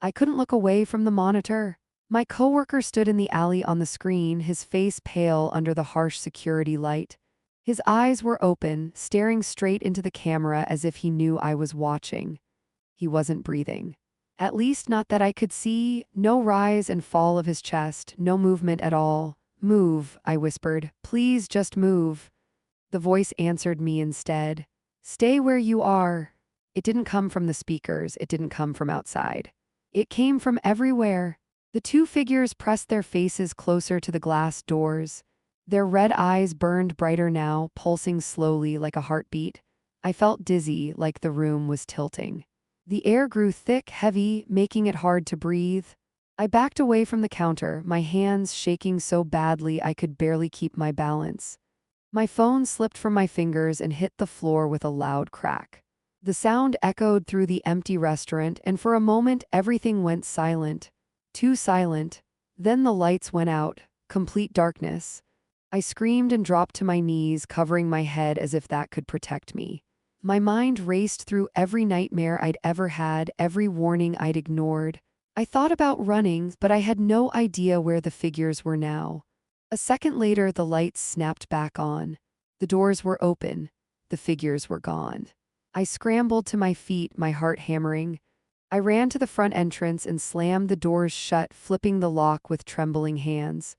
I couldn't look away from the monitor. My coworker stood in the alley on the screen, his face pale under the harsh security light. His eyes were open, staring straight into the camera as if he knew I was watching. He wasn't breathing. At least not that I could see. No rise and fall of his chest, no movement at all. "Move," I whispered. "Please just move." The voice answered me instead. "Stay where you are." It didn't come from the speakers, it didn't come from outside. It came from everywhere. The two figures pressed their faces closer to the glass doors. Their red eyes burned brighter now, pulsing slowly like a heartbeat. I felt dizzy, like the room was tilting. The air grew thick, heavy, making it hard to breathe. I backed away from the counter, my hands shaking so badly I could barely keep my balance. My phone slipped from my fingers and hit the floor with a loud crack. The sound echoed through the empty restaurant, and for a moment everything went silent. Too silent. Then the lights went out. Complete darkness. I screamed and dropped to my knees, covering my head as if that could protect me. My mind raced through every nightmare I'd ever had, every warning I'd ignored. I thought about running, but I had no idea where the figures were now. A second later, the lights snapped back on. The doors were open. The figures were gone. I scrambled to my feet, my heart hammering. I ran to the front entrance and slammed the doors shut, flipping the lock with trembling hands.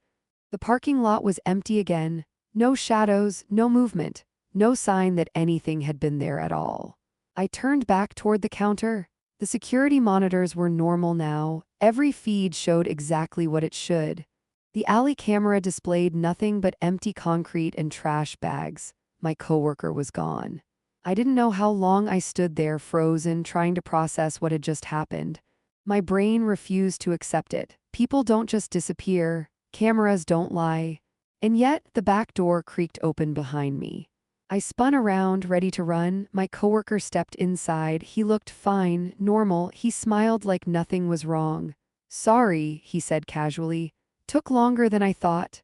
The parking lot was empty again. No shadows, no movement, no sign that anything had been there at all. I turned back toward the counter. The security monitors were normal now. Every feed showed exactly what it should. The alley camera displayed nothing but empty concrete and trash bags. My coworker was gone. I didn't know how long I stood there, frozen, trying to process what had just happened. My brain refused to accept it. People don't just disappear. Cameras don't lie. And yet, the back door creaked open behind me. I spun around, ready to run. My coworker stepped inside. He looked fine, normal. He smiled like nothing was wrong. "Sorry," he said casually. "Took longer than I thought."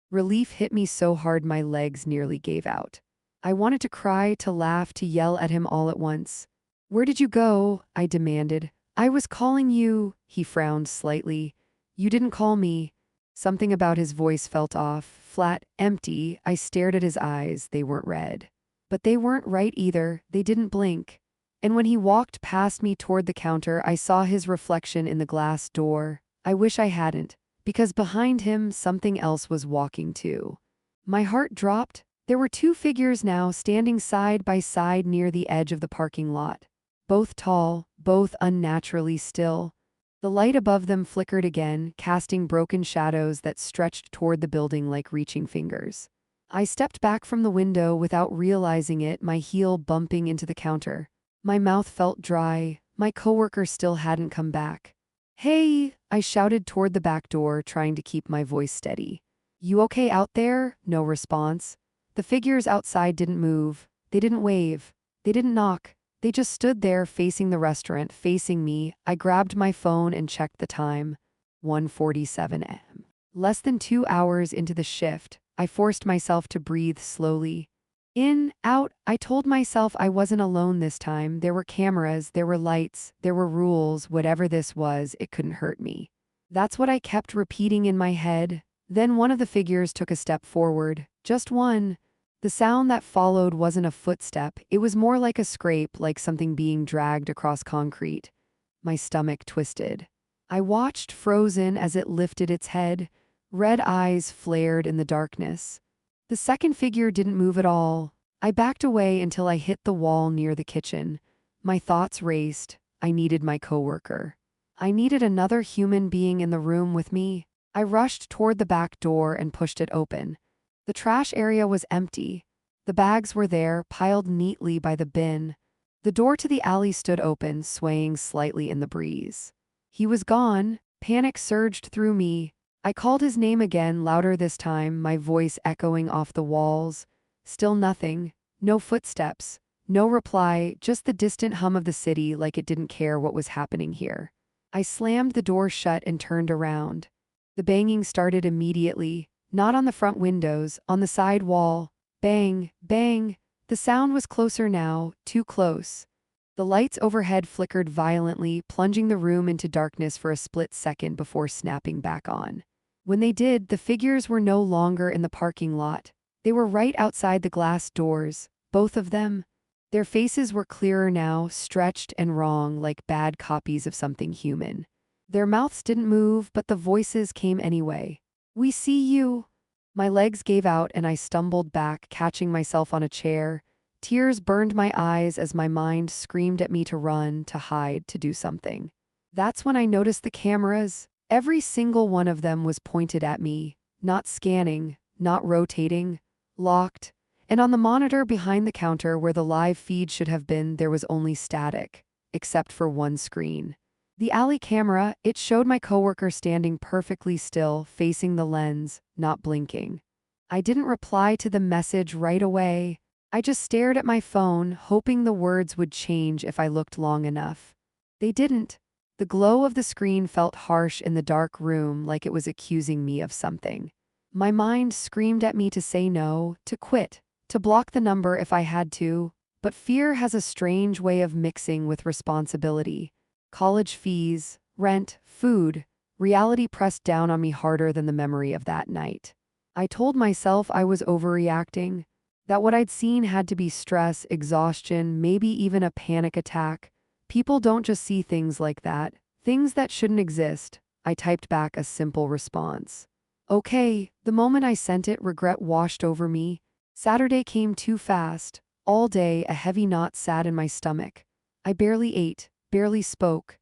Relief hit me so hard my legs nearly gave out. I wanted to cry, to laugh, to yell at him all at once. "Where did you go?" I demanded. "I was calling you." He frowned slightly. "You didn't call me." Something about his voice felt off, flat, empty. I stared at his eyes. They weren't red. But they weren't right either. They didn't blink. And when he walked past me toward the counter, I saw his reflection in the glass door. I wish I hadn't, because behind him, something else was walking too. My heart dropped. There were two figures now standing side by side near the edge of the parking lot. Both tall, both unnaturally still. The light above them flickered again, casting broken shadows that stretched toward the building like reaching fingers. I stepped back from the window without realizing it, my heel bumping into the counter. My mouth felt dry. My coworker still hadn't come back. "Hey!" I shouted toward the back door, trying to keep my voice steady. "You okay out there?" No response. The figures outside didn't move. They didn't wave. They didn't knock. They just stood there, facing the restaurant, facing me. I grabbed my phone and checked the time. 1:47 a.m. Less than 2 hours into the shift, I forced myself to breathe slowly. In, out, I told myself I wasn't alone this time. There were cameras, there were lights, there were rules. Whatever this was, it couldn't hurt me. That's what I kept repeating in my head. Then one of the figures took a step forward. Just one. The sound that followed wasn't a footstep. It was more like a scrape, like something being dragged across concrete. My stomach twisted. I watched, frozen, as it lifted its head. Red eyes flared in the darkness. The second figure didn't move at all. I backed away until I hit the wall near the kitchen. My thoughts raced. I needed my coworker. I needed another human being in the room with me. I rushed toward the back door and pushed it open. The trash area was empty. The bags were there, piled neatly by the bin. The door to the alley stood open, swaying slightly in the breeze. He was gone. Panic surged through me. I called his name again, louder this time, my voice echoing off the walls. Still nothing. No footsteps. No reply, just the distant hum of the city like it didn't care what was happening here. I slammed the door shut and turned around. The banging started immediately. Not on the front windows, on the side wall. Bang, bang. The sound was closer now, too close. The lights overhead flickered violently, plunging the room into darkness for a split second before snapping back on. When they did, the figures were no longer in the parking lot. They were right outside the glass doors, both of them. Their faces were clearer now, stretched and wrong like bad copies of something human. Their mouths didn't move, but the voices came anyway. "We see you." My legs gave out and I stumbled back, catching myself on a chair. Tears burned my eyes as my mind screamed at me to run, to hide, to do something. That's when I noticed the cameras. Every single one of them was pointed at me, not scanning, not rotating, locked. And on the monitor behind the counter where the live feed should have been, there was only static, except for one screen. The alley camera, it showed my coworker standing perfectly still, facing the lens, not blinking. I didn't reply to the message right away. I just stared at my phone, hoping the words would change if I looked long enough. They didn't. The glow of the screen felt harsh in the dark room, like it was accusing me of something. My mind screamed at me to say no, to quit, to block the number if I had to, but fear has a strange way of mixing with responsibility. College fees, rent, food, reality pressed down on me harder than the memory of that night. I told myself I was overreacting, that what I'd seen had to be stress, exhaustion, maybe even a panic attack. People don't just see things like that, things that shouldn't exist. I typed back a simple response. Okay. The moment I sent it, regret washed over me. Saturday came too fast. All day, a heavy knot sat in my stomach. I barely ate, barely spoke.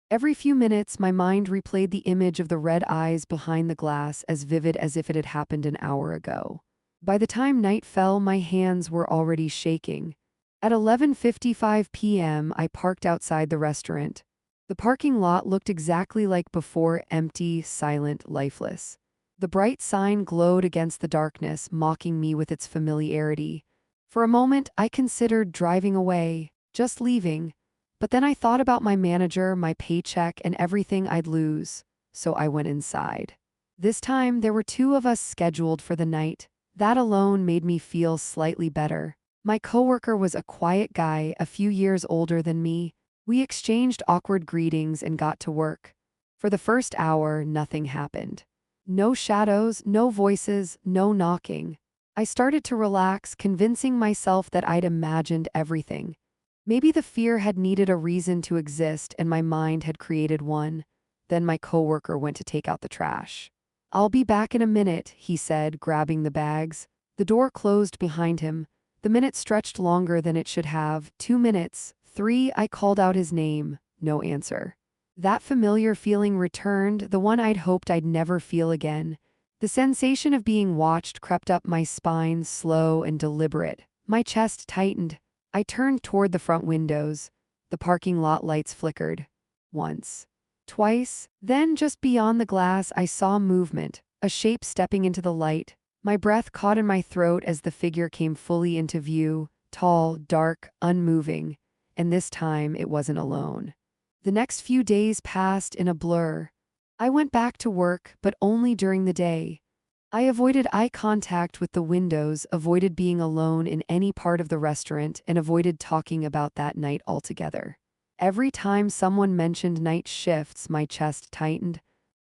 Every few minutes, my mind replayed the image of the red eyes behind the glass, as vivid as if it had happened an hour ago. By the time night fell, my hands were already shaking. At 11:55 p.m., I parked outside the restaurant. The parking lot looked exactly like before, empty, silent, lifeless. The bright sign glowed against the darkness, mocking me with its familiarity. For a moment, I considered driving away, just leaving. But then I thought about my manager, my paycheck, and everything I'd lose, so I went inside. This time, there were two of us scheduled for the night. That alone made me feel slightly better. My coworker was a quiet guy, a few years older than me. We exchanged awkward greetings and got to work. For the first hour, nothing happened. No shadows, no voices, no knocking. I started to relax, convincing myself that I'd imagined everything. Maybe the fear had needed a reason to exist and my mind had created one. Then my coworker went to take out the trash. "I'll be back in a minute," he said, grabbing the bags. The door closed behind him. The minute stretched longer than it should have. 2 minutes. 3. I called out his name. No answer. That familiar feeling returned, the one I'd hoped I'd never feel again. The sensation of being watched crept up my spine, slow and deliberate. My chest tightened. I turned toward the front windows. The parking lot lights flickered. Once. Twice. Then, just beyond the glass, I saw movement, a shape stepping into the light. My breath caught in my throat as the figure came fully into view, tall, dark, unmoving. And this time, it wasn't alone. The next few days passed in a blur. I went back to work, but only during the day. I avoided eye contact with the windows, avoided being alone in any part of the restaurant, and avoided talking about that night altogether. Every time someone mentioned night shifts, my chest tightened.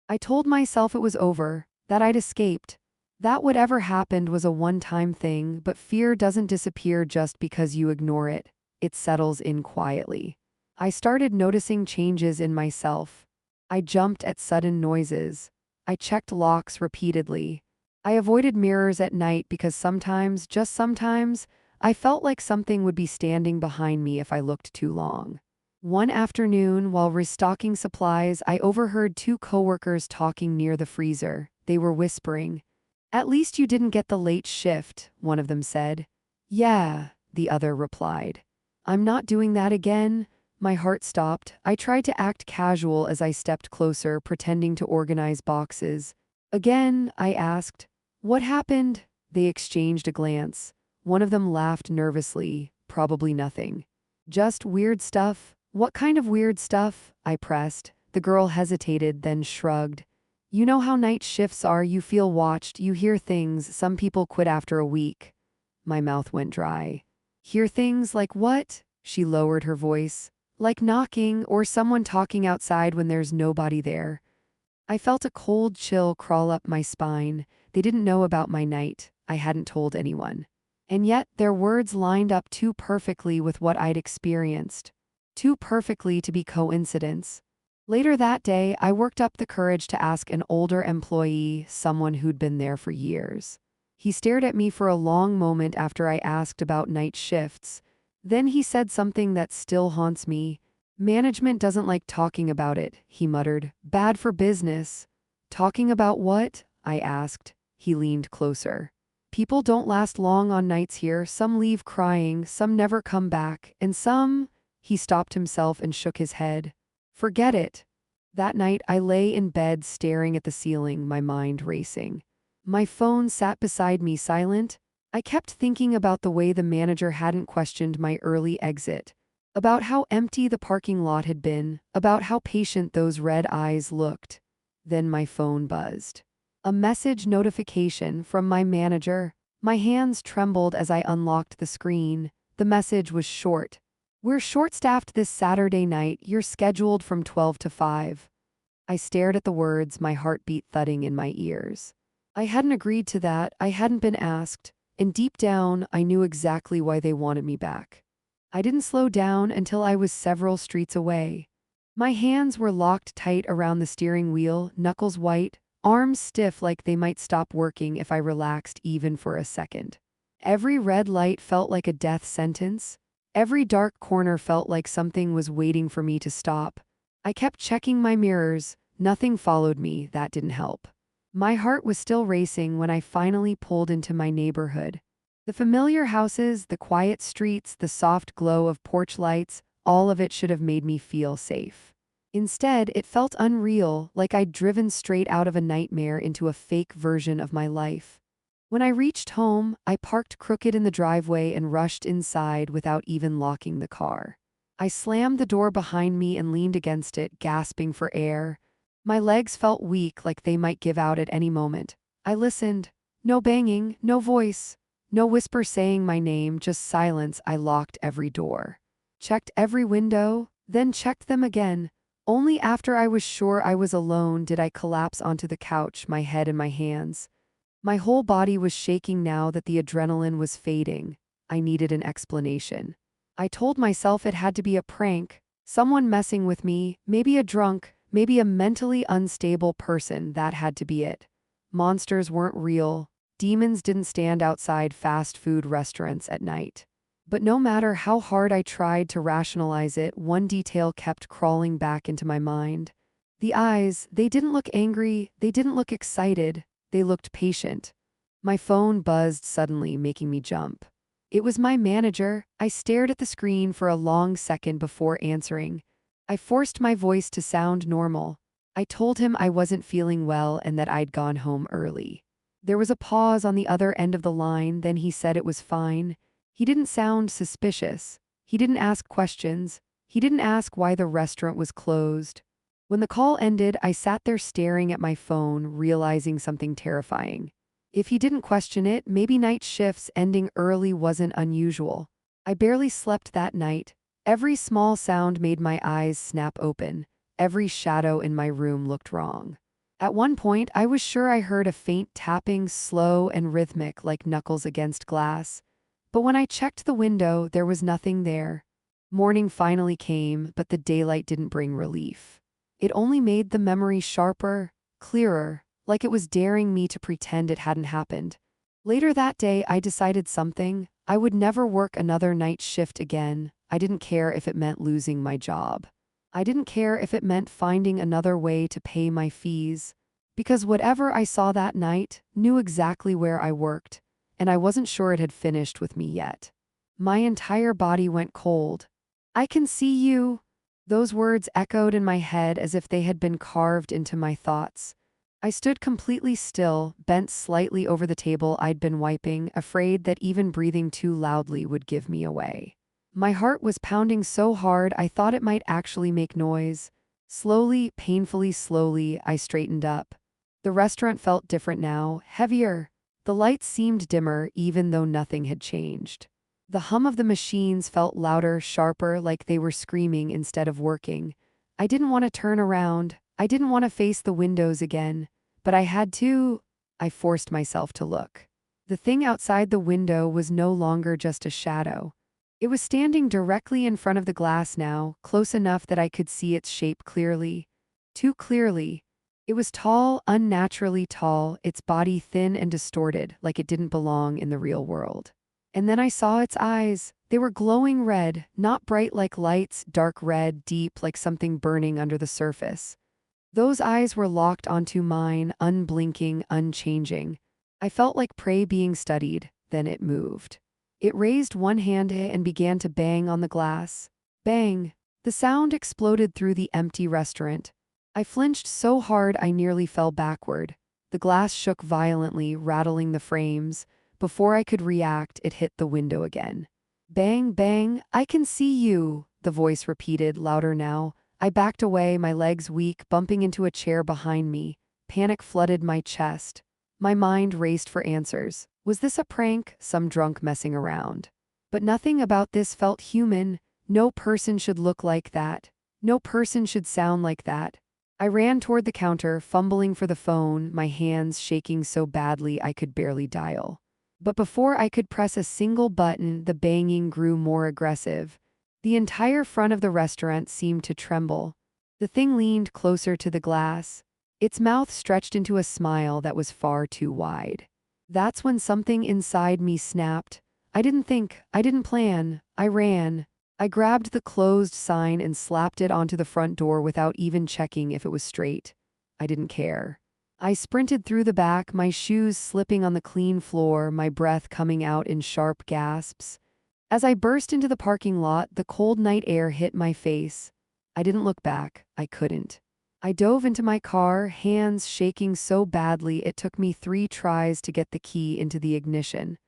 I told myself it was over, that I'd escaped, that whatever happened was a one-time thing, but fear doesn't disappear just because you ignore it. It settles in quietly. I started noticing changes in myself. I jumped at sudden noises. I checked locks repeatedly. I avoided mirrors at night because sometimes, just sometimes, I felt like something would be standing behind me if I looked too long. One afternoon, while restocking supplies, I overheard two coworkers talking near the freezer. They were whispering. "At least you didn't get the late shift," one of them said. "Yeah," the other replied. "I'm not doing that again." My heart stopped. I tried to act casual as I stepped closer, pretending to organize boxes. "Again?" I asked. "What happened?" They exchanged a glance. One of them laughed nervously. "Probably nothing." "Just weird stuff." "What kind of weird stuff?" I pressed. The girl hesitated, then shrugged. "You know how night shifts are, you feel watched, you hear things, some people quit after a week." My mouth went dry. "Hear things like what?" She lowered her voice, like knocking or someone talking outside when there's nobody there. I felt a cold chill crawl up my spine. They didn't know about my night. I hadn't told anyone. And yet, their words lined up too perfectly with what I'd experienced. Too perfectly to be coincidence. Later that day, I worked up the courage to ask an older employee, someone who'd been there for years. He stared at me for a long moment after I asked about night shifts. Then he said something that still haunts me. "Management doesn't like talking about it," he muttered. "Bad for business." "Talking about what?" I asked. He leaned closer. "People don't last long on nights here. Some leave crying, some never come back, and some—" He stopped himself and shook his head. "Forget it." That night, I lay in bed staring at the ceiling, my mind racing. My phone sat beside me silent. I kept thinking about the way the manager hadn't questioned my early exit, about how empty the parking lot had been, about how patient those red eyes looked. Then my phone buzzed. A message notification from my manager. My hands trembled as I unlocked the screen. The message was short. "We're short-staffed this Saturday night. You're scheduled from 12 to 5. I stared at the words, my heartbeat thudding in my ears. I hadn't agreed to that. I hadn't been asked. And deep down, I knew exactly why they wanted me back. I didn't slow down until I was several streets away. My hands were locked tight around the steering wheel, knuckles white, arms stiff like they might stop working if I relaxed even for a second. Every red light felt like a death sentence. Every dark corner felt like something was waiting for me to stop. I kept checking my mirrors. Nothing followed me. That didn't help. My heart was still racing when I finally pulled into my neighborhood. The familiar houses, the quiet streets, the soft glow of porch lights, all of it should have made me feel safe. Instead, it felt unreal, like I'd driven straight out of a nightmare into a fake version of my life. When I reached home, I parked crooked in the driveway and rushed inside without even locking the car. I slammed the door behind me and leaned against it, gasping for air. My legs felt weak, like they might give out at any moment. I listened. No banging, no voice, no whisper saying my name, just silence. I locked every door. Checked every window, then checked them again. Only after I was sure I was alone did I collapse onto the couch, my head in my hands. My whole body was shaking now that the adrenaline was fading. I needed an explanation. I told myself it had to be a prank, someone messing with me, maybe a drunk, maybe a mentally unstable person. That had to be it. Monsters weren't real. Demons didn't stand outside fast food restaurants at night. But no matter how hard I tried to rationalize it, one detail kept crawling back into my mind. The eyes, they didn't look angry, they didn't look excited, they looked patient. My phone buzzed suddenly, making me jump. It was my manager. I stared at the screen for a long second before answering. I forced my voice to sound normal. I told him I wasn't feeling well and that I'd gone home early. There was a pause on the other end of the line, then he said it was fine. He didn't sound suspicious. He didn't ask questions. He didn't ask why the restaurant was closed. When the call ended, I sat there staring at my phone, realizing something terrifying. If he didn't question it, maybe night shifts ending early wasn't unusual. I barely slept that night. Every small sound made my eyes snap open. Every shadow in my room looked wrong. At one point, I was sure I heard a faint tapping, slow and rhythmic like knuckles against glass. But when I checked the window, there was nothing there. Morning finally came, but the daylight didn't bring relief. It only made the memory sharper, clearer, like it was daring me to pretend it hadn't happened. Later that day, I decided something. I would never work another night shift again. I didn't care if it meant losing my job. I didn't care if it meant finding another way to pay my fees. Because whatever I saw that night knew exactly where I worked, and I wasn't sure it had finished with me yet. My entire body went cold. "I can see you." Those words echoed in my head as if they had been carved into my thoughts. I stood completely still, bent slightly over the table I'd been wiping, afraid that even breathing too loudly would give me away. My heart was pounding so hard I thought it might actually make noise. Slowly, painfully slowly, I straightened up. The restaurant felt different now, heavier. The lights seemed dimmer even though nothing had changed. The hum of the machines felt louder, sharper, like they were screaming instead of working. I didn't want to turn around. I didn't want to face the windows again. But I had to. I forced myself to look. The thing outside the window was no longer just a shadow. It was standing directly in front of the glass now, close enough that I could see its shape clearly. Too clearly. It was tall, unnaturally tall, its body thin and distorted, like it didn't belong in the real world. And then I saw its eyes. They were glowing red, not bright like lights, dark red, deep like something burning under the surface. Those eyes were locked onto mine, unblinking, unchanging. I felt like prey being studied, then it moved. It raised one hand and began to bang on the glass. Bang! The sound exploded through the empty restaurant. I flinched so hard I nearly fell backward. The glass shook violently, rattling the frames. Before I could react, it hit the window again. Bang, bang, I can see you, the voice repeated, louder now. I backed away, my legs weak, bumping into a chair behind me. Panic flooded my chest. My mind raced for answers. Was this a prank? Some drunk messing around? But nothing about this felt human. No person should look like that. No person should sound like that. I ran toward the counter, fumbling for the phone, my hands shaking so badly I could barely dial. But before I could press a single button, the banging grew more aggressive. The entire front of the restaurant seemed to tremble. The thing leaned closer to the glass. Its mouth stretched into a smile that was far too wide. That's when something inside me snapped. I didn't think, I didn't plan, I ran. I grabbed the closed sign and slapped it onto the front door without even checking if it was straight. I didn't care. I sprinted through the back, my shoes slipping on the clean floor, my breath coming out in sharp gasps. As I burst into the parking lot, the cold night air hit my face. I didn't look back. I couldn't. I dove into my car, hands shaking so badly it took me 3 tries to get the key into the ignition.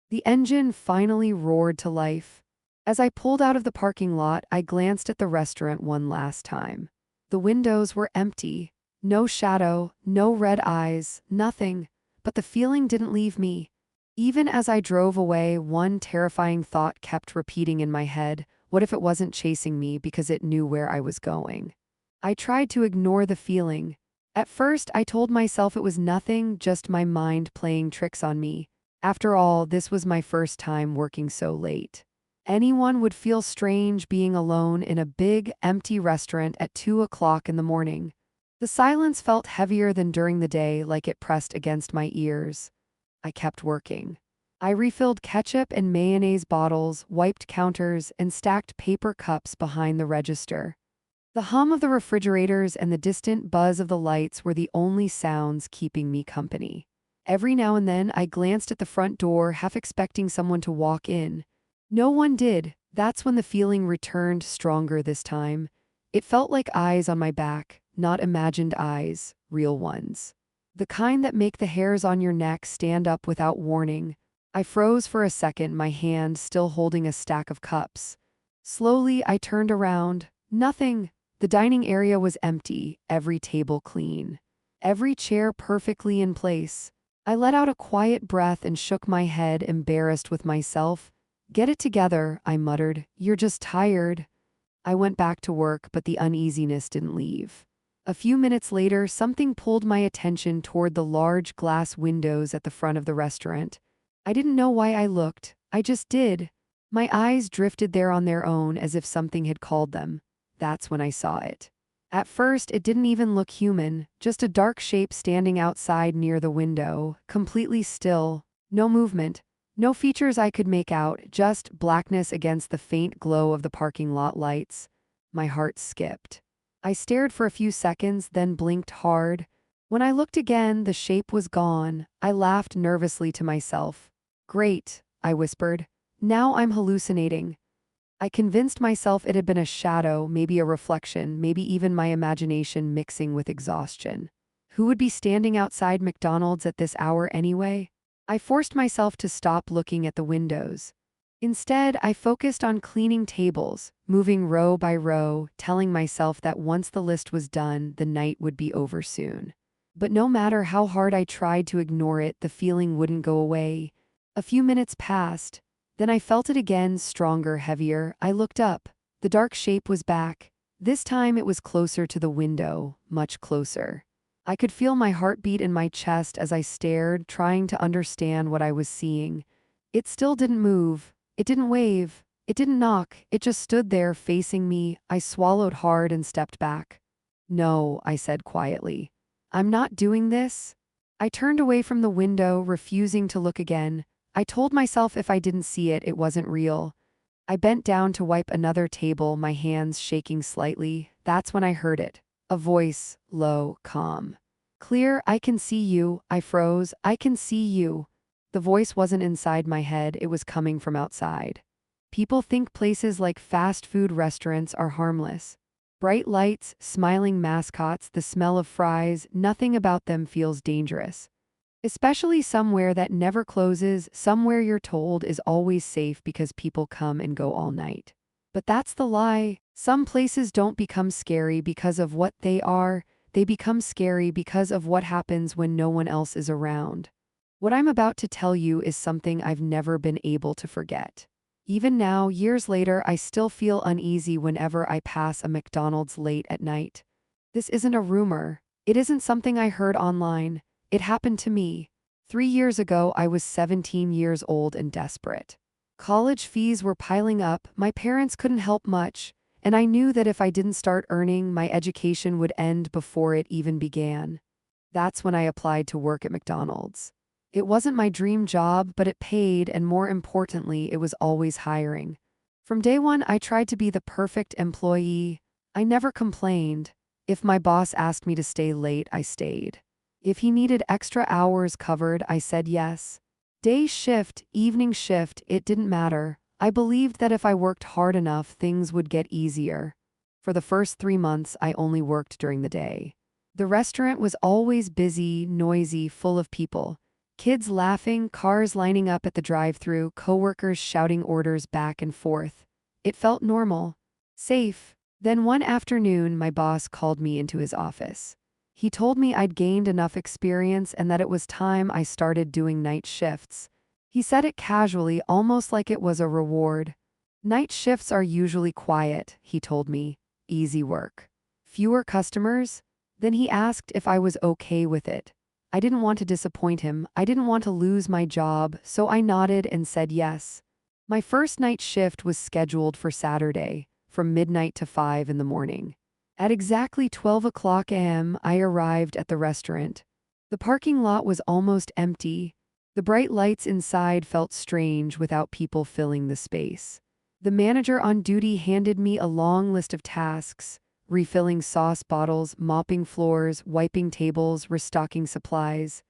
The engine finally roared to life. As I pulled out of the parking lot, I glanced at the restaurant one last time. The windows were empty. No shadow, no red eyes, nothing. But the feeling didn't leave me. Even as I drove away, one terrifying thought kept repeating in my head. What if it wasn't chasing me because it knew where I was going? I tried to ignore the feeling. At first, I told myself it was nothing, just my mind playing tricks on me. After all, this was my first time working so late. Anyone would feel strange being alone in a big, empty restaurant at 2 o'clock in the morning. The silence felt heavier than during the day, like it pressed against my ears. I kept working. I refilled ketchup and mayonnaise bottles, wiped counters, and stacked paper cups behind the register. The hum of the refrigerators and the distant buzz of the lights were the only sounds keeping me company. Every now and then, I glanced at the front door, half expecting someone to walk in. No one did. That's when the feeling returned, stronger this time. It felt like eyes on my back, not imagined eyes, real ones. The kind that make the hairs on your neck stand up without warning. I froze for a second, my hand still holding a stack of cups. Slowly, I turned around. Nothing. The dining area was empty, every table clean. Every chair perfectly in place. I let out a quiet breath and shook my head, embarrassed with myself. Get it together, I muttered. You're just tired. I went back to work, but the uneasiness didn't leave. A few minutes later, something pulled my attention toward the large glass windows at the front of the restaurant. I didn't know why I looked. I just did. My eyes drifted there on their own as if something had called them. That's when I saw it. At first, it didn't even look human, just a dark shape standing outside near the window, completely still, no movement, no features I could make out, just blackness against the faint glow of the parking lot lights. My heart skipped. I stared for a few seconds, then blinked hard. When I looked again, the shape was gone. I laughed nervously to myself. Great, I whispered. Now I'm hallucinating. I convinced myself it had been a shadow, maybe a reflection, maybe even my imagination mixing with exhaustion. Who would be standing outside McDonald's at this hour anyway? I forced myself to stop looking at the windows. Instead, I focused on cleaning tables, moving row by row, telling myself that once the list was done, the night would be over soon. But no matter how hard I tried to ignore it, the feeling wouldn't go away. A few minutes passed. Then I felt it again, stronger, heavier. I looked up. The dark shape was back. This time it was closer to the window, much closer. I could feel my heartbeat in my chest as I stared, trying to understand what I was seeing. It still didn't move. It didn't wave. It didn't knock. It just stood there facing me. I swallowed hard and stepped back. "No," I said quietly. "I'm not doing this." I turned away from the window, refusing to look again. I told myself if I didn't see it, it wasn't real. I bent down to wipe another table, my hands shaking slightly. That's when I heard it. A voice, low, calm. "Clear, I can see you." I froze. "I can see you." The voice wasn't inside my head, it was coming from outside. People think places like fast food restaurants are harmless. Bright lights, smiling mascots, the smell of fries, nothing about them feels dangerous. Especially somewhere that never closes, somewhere you're told is always safe because people come and go all night. But that's the lie. Some places don't become scary because of what they are, they become scary because of what happens when no one else is around. What I'm about to tell you is something I've never been able to forget. Even now, years later, I still feel uneasy whenever I pass a McDonald's late at night. This isn't a rumor. It isn't something I heard online. It happened to me. 3 years ago, I was 17 years old and desperate. College fees were piling up, my parents couldn't help much, and I knew that if I didn't start earning, my education would end before it even began. That's when I applied to work at McDonald's. It wasn't my dream job, but it paid, and more importantly, it was always hiring. From day one, I tried to be the perfect employee. I never complained. If my boss asked me to stay late, I stayed. If he needed extra hours covered, I said yes. Day shift, evening shift, it didn't matter. I believed that if I worked hard enough, things would get easier. For the first 3 months, I only worked during the day. The restaurant was always busy, noisy, full of people. Kids laughing, cars lining up at the drive-thru, coworkers shouting orders back and forth. It felt normal, safe. Then one afternoon, my boss called me into his office. He told me I'd gained enough experience and that it was time I started doing night shifts. He said it casually, almost like it was a reward. "Night shifts are usually quiet," he told me. "Easy work. Fewer customers?" Then he asked if I was okay with it. I didn't want to disappoint him. I didn't want to lose my job, so I nodded and said yes. My first night shift was scheduled for Saturday, from midnight to 5 in the morning. At exactly 12 o'clock a.m., I arrived at the restaurant. The parking lot was almost empty. The bright lights inside felt strange without people filling the space. The manager on duty handed me a long list of tasks: refilling sauce bottles, mopping floors, wiping tables, restocking supplies.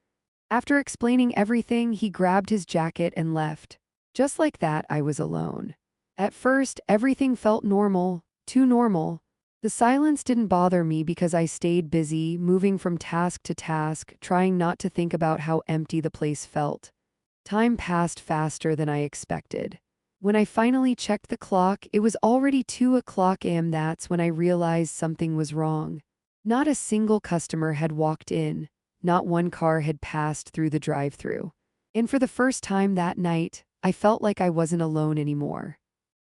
After explaining everything, he grabbed his jacket and left. Just like that, I was alone. At first, everything felt normal, too normal. The silence didn't bother me because I stayed busy, moving from task to task, trying not to think about how empty the place felt. Time passed faster than I expected. When I finally checked the clock, it was already 2 o'clock a.m. That's when I realized something was wrong. Not a single customer had walked in. Not one car had passed through the drive-thru. And for the first time that night, I felt like I wasn't alone anymore.